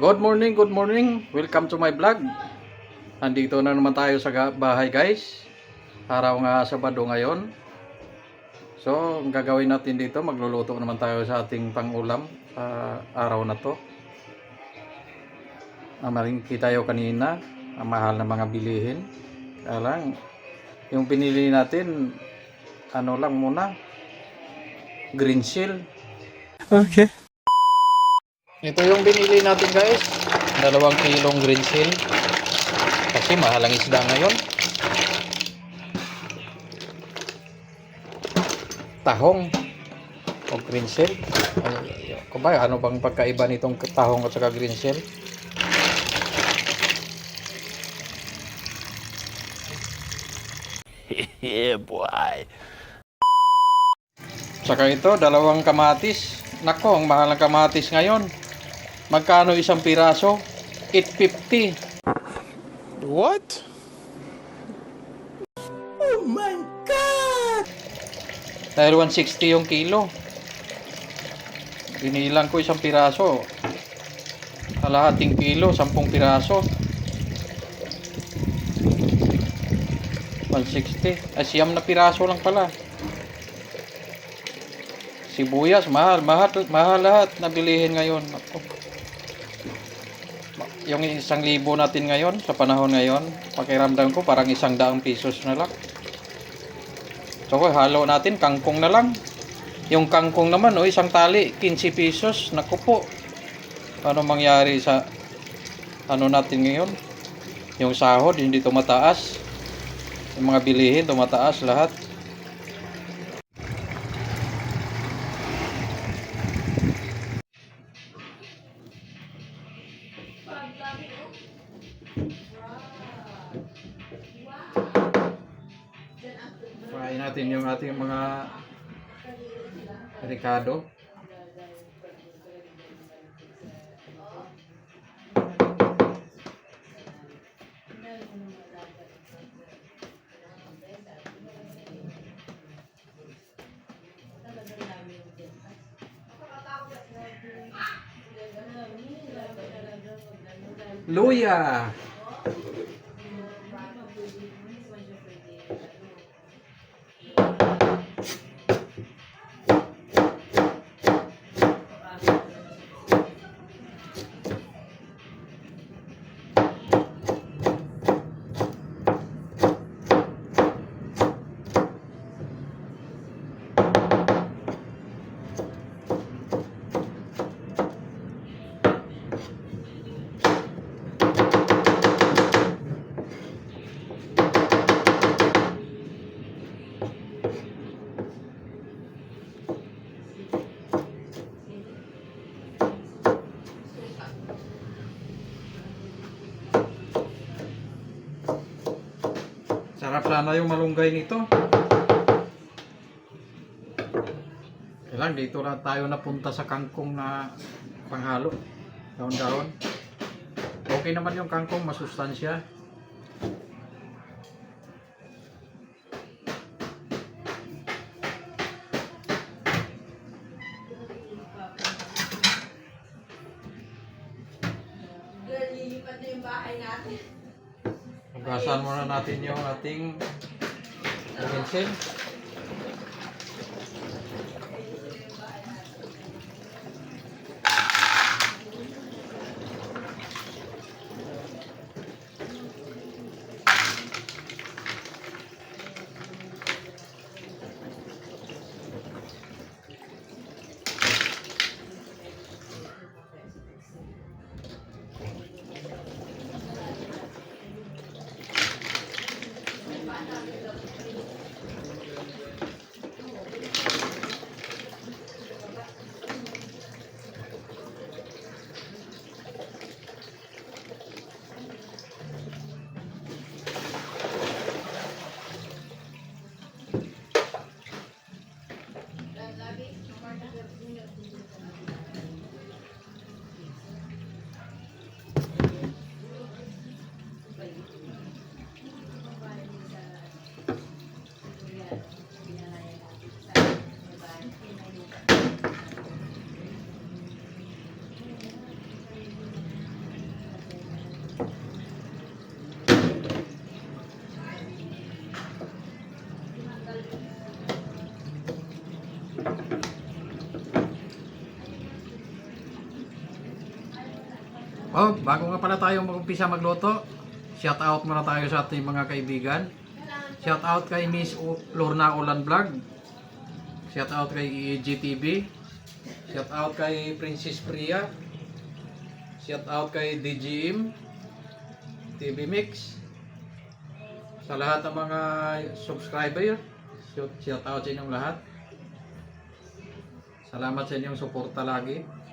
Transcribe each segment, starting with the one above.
Good morning, good morning. Welcome to my vlog. Nandito na naman tayo sa bahay, guys. Araw nga Sabado ngayon. So, ang gagawin natin dito, magluluto naman tayo sa ating pangulam sa araw na to. Maringki tayo kanina, ang mahal na mga bilihin. Kaya lang, yung pinili natin, ano lang muna, green seal. Okay. Ito yung binili natin, guys. 2 kilong green seal. Kasi mahal ang isda ngayon. Tahong o green seal. Ano bang pagkaiba nitong tahong at saka green seal? Yeah, boy. Saka ito, 2 kamatis. Nako, ang mahal ng kamatis ngayon. Magkano isang piraso? 850. What? Oh my God! Dahil 160 yung kilo. Binilang ko isang piraso. Kalahating kilo, 10 piraso. 160. Ay, 9 na piraso lang pala. Sibuyas, mahal lahat na bilihin ngayon. Ako. Yung 1,000 natin ngayon, sa panahon ngayon, pakiramdam ko parang 100 pesos na lang. So, halo natin, kangkong na lang. Yung kangkong naman, isang tali, 15 pesos. Naku po. Ano mangyari sa ano natin ngayon? Yung sahod, hindi tumataas. Yung mga bilihin, tumataas lahat. Fry natin yung ating mga ricado. Luya. Sarap sana yung malunggay nito. Kailang dito na tayo napunta sa kangkong na panghalo. Daon-daon. Okay naman yung kangkong, masustansya. Lilipat na yung bahay natin. Hugasan muna natin yung ating utensil. Oh, bago nga pala tayo mag-umpisa magluto, shout out muna tayo sa ating mga kaibigan. Shout out kay Miss Lorna Olan Vlog. Shout out kay EGTV. Shout out kay Princess Priya. Shout out kay DGM TV Mix. Sa lahat ng mga subscriber, shout out sa inyong lahat. Salamat sa inyong suporta lagi.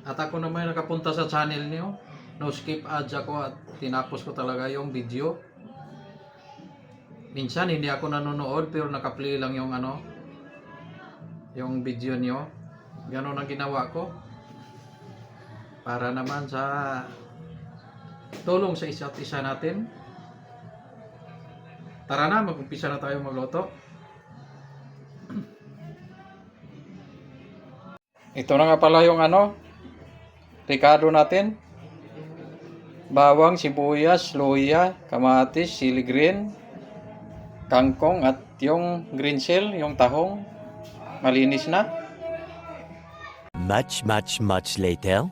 At ako naman nakapunta sa channel niyo, no skip ads ako at tinapos ko talaga yung video. Minsan hindi ako nanonood pero naka-play lang yung yung video niyo. Ganon ang ginawa ko. Para naman sa tulong sa isa't isa natin. Tara na, mag-umpisa na tayo magluto. Ito na nga pala yung Ricardo natin. Bawang, sibuyas, luya, kamatis, sili green, kangkong at yung green shell, yung tahong. Malinis na. Much later.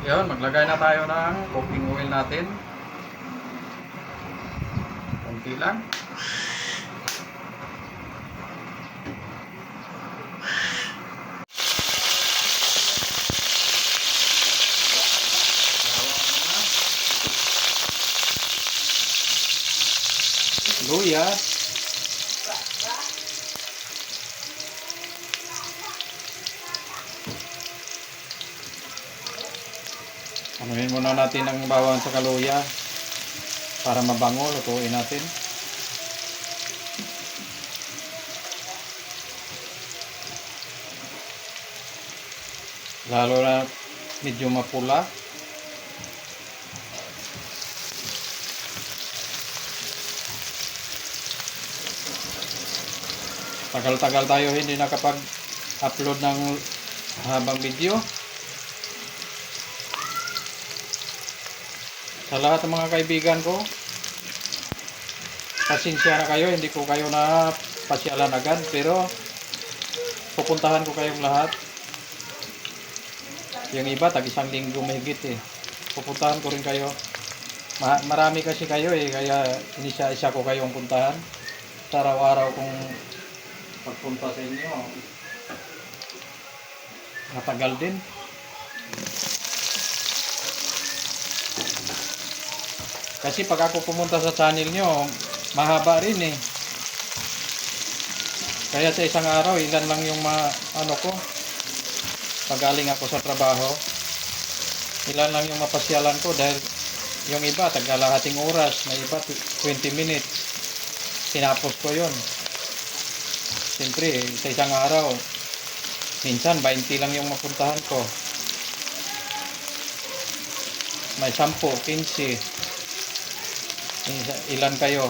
Yan, maglagay na tayo ng cooking oil natin. Konti lang. Luya. Anuhin muna natin ang bawang sa kaluya para mabango, lutuin natin. Lalo na medyo mapula. Tagal-tagal tayo hindi nakapag-upload ng habang video. Sa lahat ng mga kaibigan ko, pasensya na kayo, hindi ko kayo na pasyalan agad, pero pupuntahan ko kayong lahat. Yung iba, tag-isang linggo mahigit Pupuntahan ko rin kayo. Marami kasi kayo kaya inisa-isa ko kayong puntahan. Sa araw-araw kong pagpunta sa inyo, matagal din. Kasi pag ako pumunta sa channel nyo, mahaba rin Kaya sa isang araw, ilan lang yung ko, pagaling ako sa trabaho, ilan lang yung mapasyalan ko dahil yung iba, tagkalahating oras, may iba 20 minutes, tinapos ko yun. Siyempre, sa isang araw, minsan 20 lang yung mapuntahan ko. May 10, 15. Ilan kayo?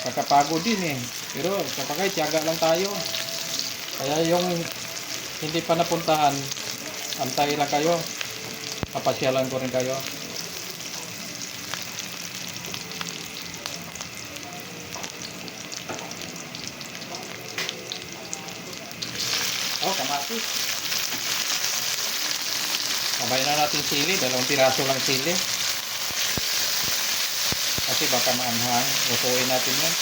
Kakapagod din Pero kapagay, tiyaga lang tayo. Kaya yung hindi pa napuntahan, antay lang kayo. Papasyalan ko rin kayo. Kamatis. Sabay na natin sili, 2 piraso lang sili. Kasi baka maanghang, lutuin natin yan.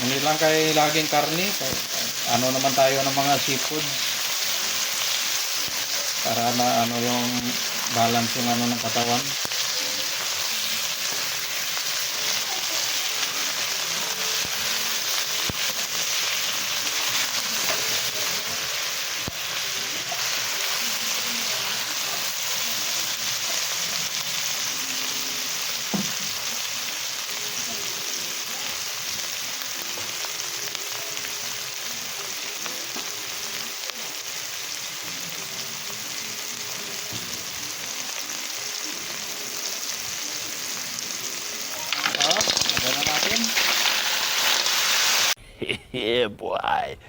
Hindi lang kay laging karni, ano naman tayo ng mga seafood. Para yung balance yung ng katawan. Yeah, boy.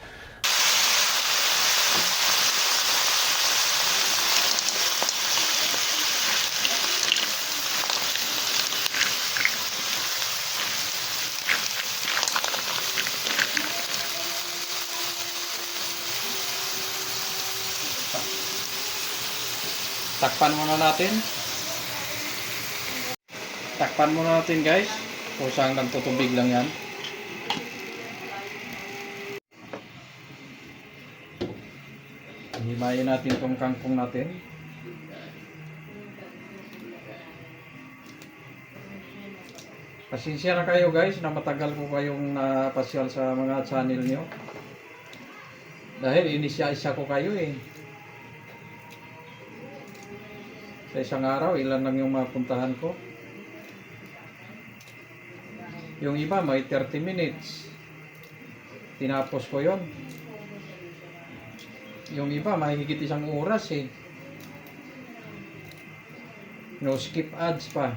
Takpan muna natin. Takpan muna natin guys. Kusang nagtutubig lang yan. Himayin natin itong kangkong natin. Pasensya na kayo guys na matagal ko kayong napasyal sa mga channel nyo. Dahil inisya-isya ko kayo eh. Sa isang araw, ilan lang yung mapuntahan ko. Yung iba may 30 minutes. Tinapos ko yon. Yung iba may higit isang oras eh. No skip ads pa.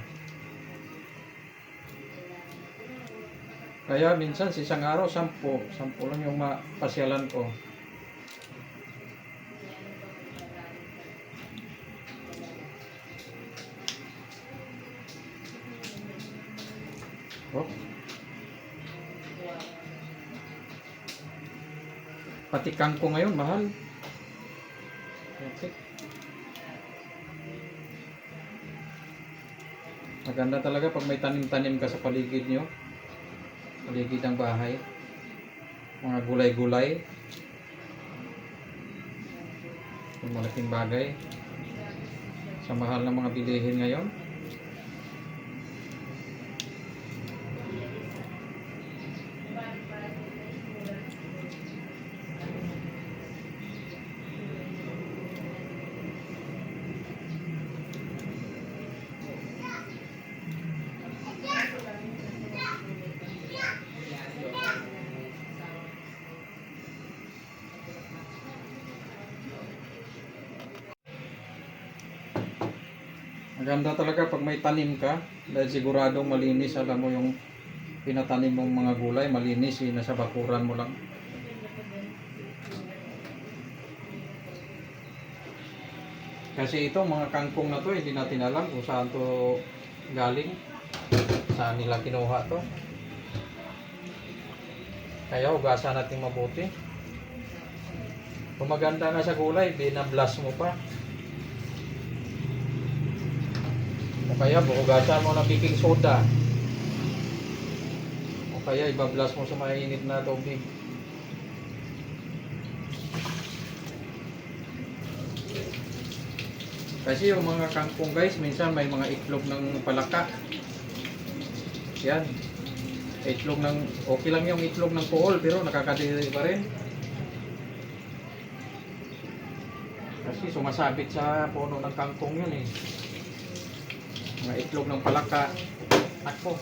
Kaya minsan sa isang araw, 10 lang yung mapasyalan ko. Oh. Pati kangkong ngayon, mahal. Okay. Maganda talaga pag may tanim-tanim ka sa paligid nyo. Paligid ng bahay. Mga gulay-gulay. Yung malaking bagay. Sa mahal ng mga bilihin ngayon. Maganda talaga pag may tanim ka dahil siguradong malinis. Alam mo yung pinatanim mong mga gulay, malinis, nasa bakuran mo lang. Kasi itong mga kangkong na to, hindi natin alam kung saan to galing, saan nila kinuha to. Kaya hugasan natin mabuti. Kung maganda na sa gulay, binablas mo pa. O kaya buhugasan mo ng baking soda. O kaya ibablas mo sa mainit na tubig. Kasi yung mga kangkong guys, minsan may mga itlog ng palaka. Yan. Itlog ng, okay lang yung itlog ng kuhol pero nakakadiri pa rin. Kasi sumasabit sa puno ng kangkong yun eh. Mga itlog ng palaka. Ako.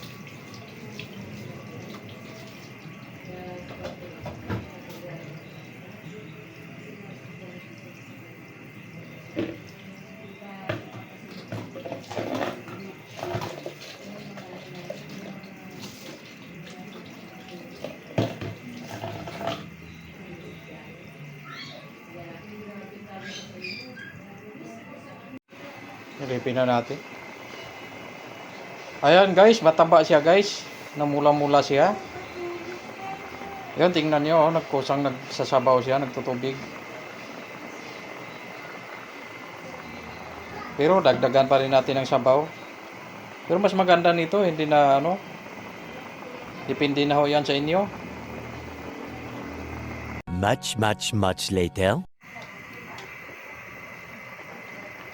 Ilipin na natin. Ayan guys, mataba siya guys. Namula-mula siya. Ayan, tingnan nyo, nagkusang nagsasabaw siya, nagtutubig. Pero dagdagan pa rin natin ng sabaw. Pero mas maganda nito, hindi na ano. Depende na ho yan sa inyo. Much later.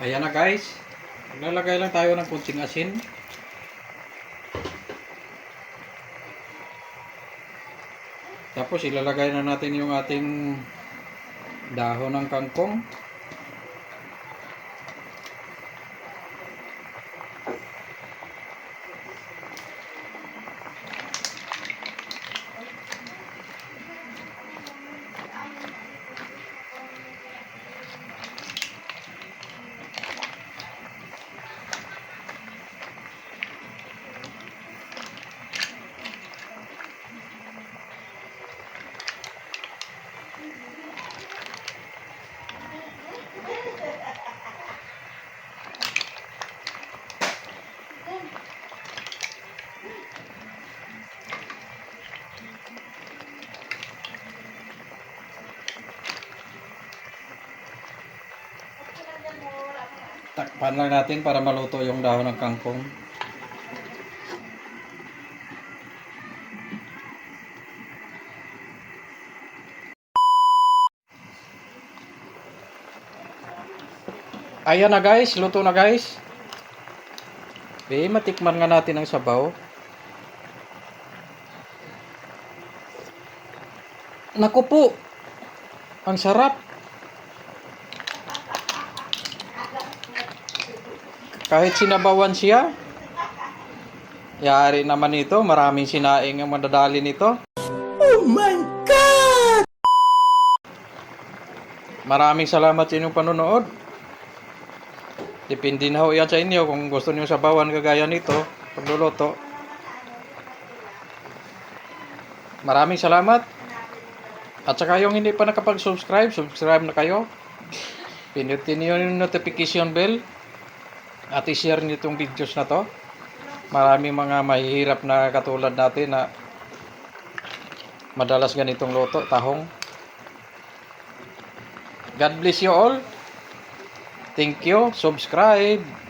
Ayan na guys. Maglalagay lang tayo ng kunting asin. Tapos ilalagay na natin yung ating dahon ng kangkong. Takpan lang natin para maluto yung dahon ng kangkong. Ayan na guys, luto na guys. Okay, matikman nga natin ang sabaw. Naku po, ang sarap. Kahit sinabawan siya, yari naman ito, maraming sinaing ang madadali nito. Oh my God! Maraming salamat sa inyong panonood. Depende na ho yan sa inyo kung gusto niyo sabawan kagaya nito, pagluluto. Maraming salamat. At saka yung hindi pa nakapag-subscribe, subscribe na kayo. Pinutin niyo yung notification bell. At i-share niyo itong videos na to. Maraming mga mahihirap na katulad natin na madalas ganitong luto, tahong. God bless you all. Thank you. Subscribe.